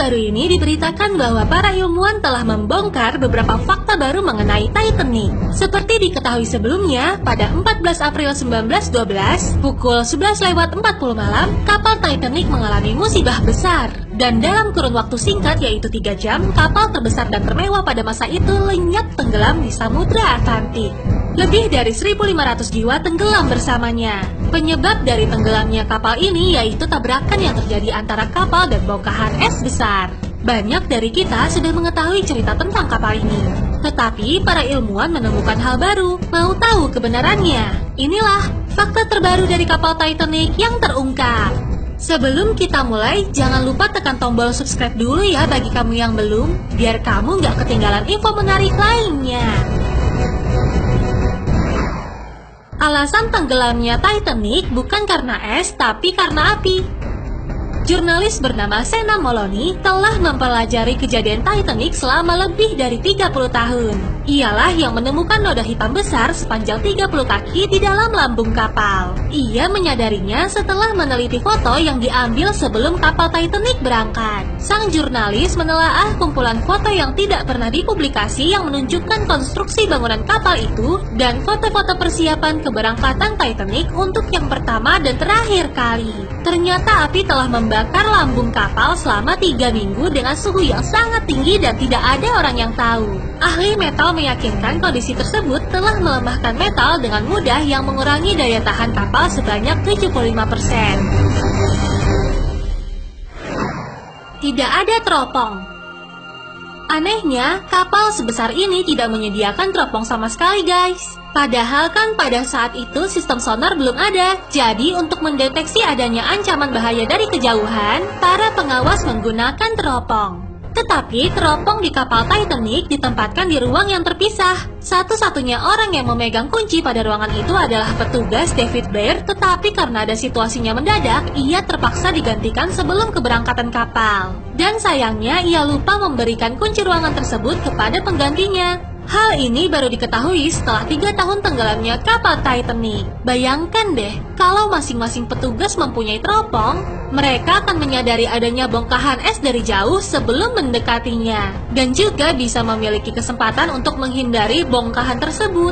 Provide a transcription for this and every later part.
baru ini diberitakan bahwa para ilmuwan telah membongkar beberapa fakta baru mengenai Titanic. Seperti diketahui sebelumnya, pada 14 April 1912, pukul 11:40 malam, kapal Titanic mengalami musibah besar. Dan dalam kurun waktu singkat yaitu 3 jam, kapal terbesar dan termewah pada masa itu lenyap tenggelam di Samudra Atlantik. Lebih dari 1.500 jiwa tenggelam bersamanya. Penyebab dari tenggelamnya kapal ini yaitu tabrakan yang terjadi antara kapal dan bongkahan es besar. Banyak dari kita sudah mengetahui cerita tentang kapal ini. Tetapi para ilmuwan menemukan hal baru. Mau tahu kebenarannya? Inilah fakta terbaru dari kapal Titanic yang terungkap. Sebelum kita mulai, jangan lupa tekan tombol subscribe dulu ya bagi kamu yang belum, biar kamu nggak ketinggalan info menarik lainnya. Alasan tenggelamnya Titanic bukan karena es, tapi karena api. Jurnalis bernama Sena Moloney telah mempelajari kejadian Titanic selama lebih dari 30 tahun. Ialah yang menemukan noda hitam besar sepanjang 30 kaki di dalam lambung kapal. Ia menyadarinya setelah meneliti foto yang diambil sebelum kapal Titanic berangkat. Sang jurnalis menelaah kumpulan foto yang tidak pernah dipublikasi yang menunjukkan konstruksi bangunan kapal itu dan foto-foto persiapan keberangkatan Titanic untuk yang pertama dan terakhir kali. Ternyata api telah membakar lambung kapal selama 3 minggu dengan suhu yang sangat tinggi dan tidak ada orang yang tahu. Ahli metal meyakinkan kondisi tersebut telah melemahkan metal dengan mudah yang mengurangi daya tahan kapal sebanyak 75%. Tidak ada teropong. Anehnya, kapal sebesar ini tidak menyediakan teropong sama sekali, guys. Padahal kan pada saat itu sistem sonar belum ada. Jadi untuk mendeteksi adanya ancaman bahaya dari kejauhan, para pengawas menggunakan teropong. Tetapi teropong di kapal Titanic ditempatkan di ruang yang terpisah. Satu-satunya orang yang memegang kunci pada ruangan itu adalah petugas David Blair, tetapi karena ada situasinya mendadak, ia terpaksa digantikan sebelum keberangkatan kapal. Dan sayangnya ia lupa memberikan kunci ruangan tersebut kepada penggantinya. Hal ini baru diketahui setelah 3 tahun tenggelamnya kapal Titanic. Bayangkan deh, kalau masing-masing petugas mempunyai teropong, mereka akan menyadari adanya bongkahan es dari jauh sebelum mendekatinya. Dan juga bisa memiliki kesempatan untuk menghindari bongkahan tersebut.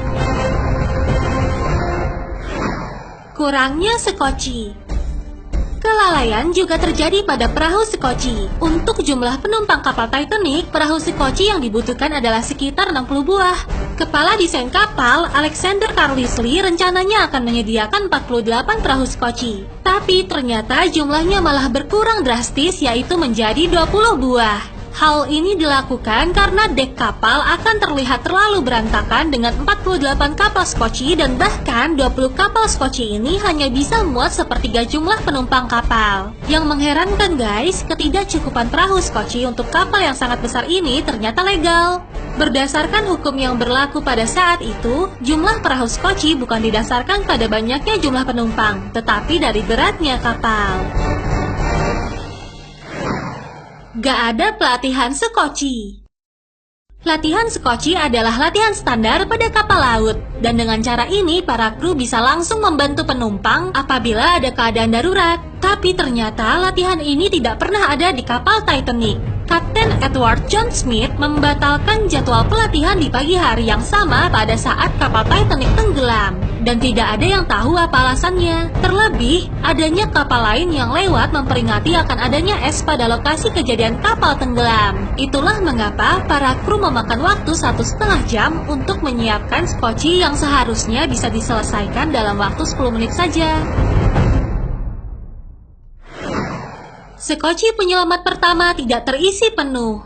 Kurangnya sekoci. Kelalaian juga terjadi pada perahu sekoci. Untuk jumlah penumpang kapal Titanic, perahu sekoci yang dibutuhkan adalah sekitar 60 buah. Kepala desain kapal, Alexander Carlisle, rencananya akan menyediakan 48 perahu sekoci. Tapi ternyata jumlahnya malah berkurang drastis, yaitu menjadi 20 buah. Hal ini dilakukan karena dek kapal akan terlihat terlalu berantakan dengan 48 kapal skoci dan bahkan 20 kapal skoci ini hanya bisa muat sepertiga jumlah penumpang kapal. Yang mengherankan guys, ketidakcukupan perahu skoci untuk kapal yang sangat besar ini ternyata legal. Berdasarkan hukum yang berlaku pada saat itu, jumlah perahu skoci bukan didasarkan pada banyaknya jumlah penumpang, tetapi dari beratnya kapal. Gak ada pelatihan sekoci. Latihan sekoci adalah latihan standar pada kapal laut, dan dengan cara ini para kru bisa langsung membantu penumpang apabila ada keadaan darurat. Tapi ternyata latihan ini tidak pernah ada di kapal Titanic. Kapten Edward John Smith membatalkan jadwal pelatihan di pagi hari yang sama pada saat kapal Titanic tenggelam. Dan tidak ada yang tahu apa alasannya. Terlebih, adanya kapal lain yang lewat memperingati akan adanya es pada lokasi kejadian kapal tenggelam. Itulah mengapa para kru memakan waktu 1,5 jam untuk menyiapkan skoci yang seharusnya bisa diselesaikan dalam waktu 10 menit saja. Sekoci penyelamat pertama tidak terisi penuh.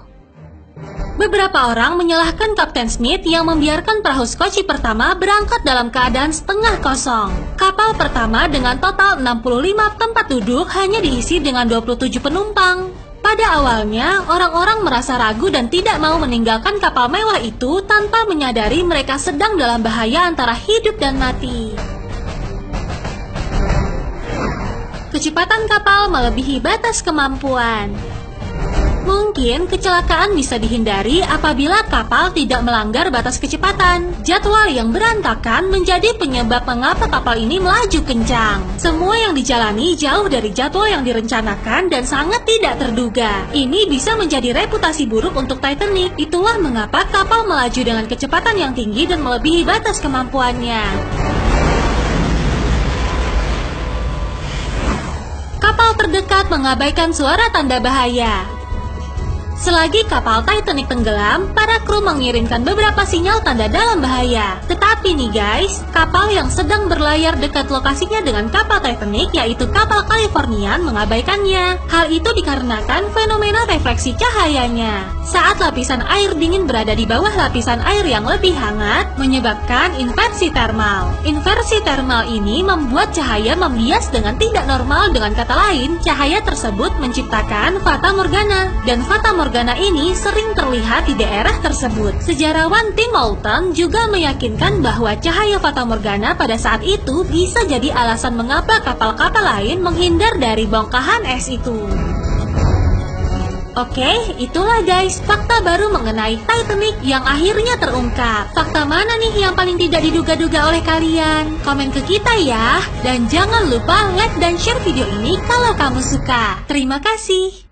Beberapa orang menyalahkan Kapten Smith yang membiarkan perahu skoci pertama berangkat dalam keadaan setengah kosong. Kapal pertama dengan total 65 tempat duduk hanya diisi dengan 27 penumpang. Pada awalnya, orang-orang merasa ragu dan tidak mau meninggalkan kapal mewah itu tanpa menyadari mereka sedang dalam bahaya antara hidup dan mati. Kecepatan kapal melebihi batas kemampuan. Mungkin kecelakaan bisa dihindari apabila kapal tidak melanggar batas kecepatan. Jadwal yang berantakan menjadi penyebab mengapa kapal ini melaju kencang. Semua yang dijalani jauh dari jadwal yang direncanakan dan sangat tidak terduga. Ini bisa menjadi reputasi buruk untuk Titanic. Itulah mengapa kapal melaju dengan kecepatan yang tinggi dan melebihi batas kemampuannya. Kapal terdekat mengabaikan suara tanda bahaya. Selagi kapal Titanic tenggelam, para kru mengirimkan beberapa sinyal tanda dalam bahaya. Tetapi nih guys, kapal yang sedang berlayar dekat lokasinya dengan kapal Titanic, yaitu kapal Californian, mengabaikannya. Hal itu dikarenakan fenomena refleksi cahayanya. Saat lapisan air dingin berada di bawah lapisan air yang lebih hangat, menyebabkan inversi termal. Inversi termal ini membuat cahaya membias dengan tidak normal. Dengan kata lain, cahaya tersebut menciptakan fata morgana. Dan fata morgana ini sering terlihat di daerah tersebut. Sejarawan Tim Moulton juga meyakinkan bahwa cahaya fata morgana pada saat itu bisa jadi alasan mengapa kapal-kapal lain menghindar dari bongkahan es itu. Oke, itulah guys fakta baru mengenai Titanic yang akhirnya terungkap. Fakta mana nih yang paling tidak diduga-duga oleh kalian? Komen ke kita ya. Dan jangan lupa like dan share video ini kalau kamu suka. Terima kasih.